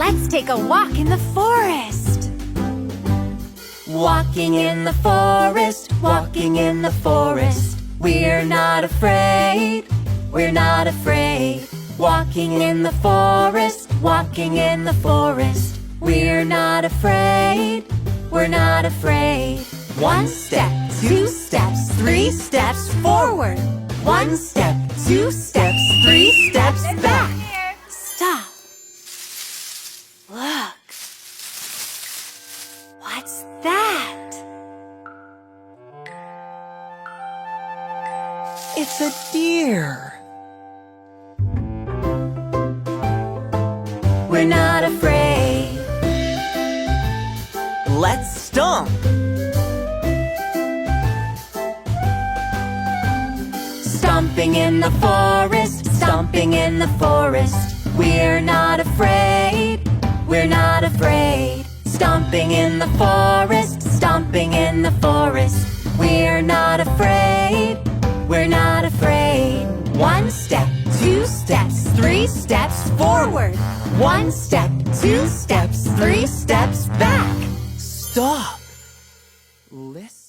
Let's take a walk in the forest. Walking in the forest, walking in the forest. We're not afraid, we're not afraid. Walking in the forest, walking in the forest. We're not afraid, we're not afraid. One step, two steps, three steps forward. One step, two steps, three steps back. Stop. Look. What's that? It's a deer. We're not afraid. Let's stomp. Stomping in the forest, stomping in the forest. We're not afraid, we're not afraid. Stomping in the forest, stomping in the forest. We're not afraid, we're not afraid. One step, two steps, three steps forward. One step, two steps, three steps back. Stop. Listen.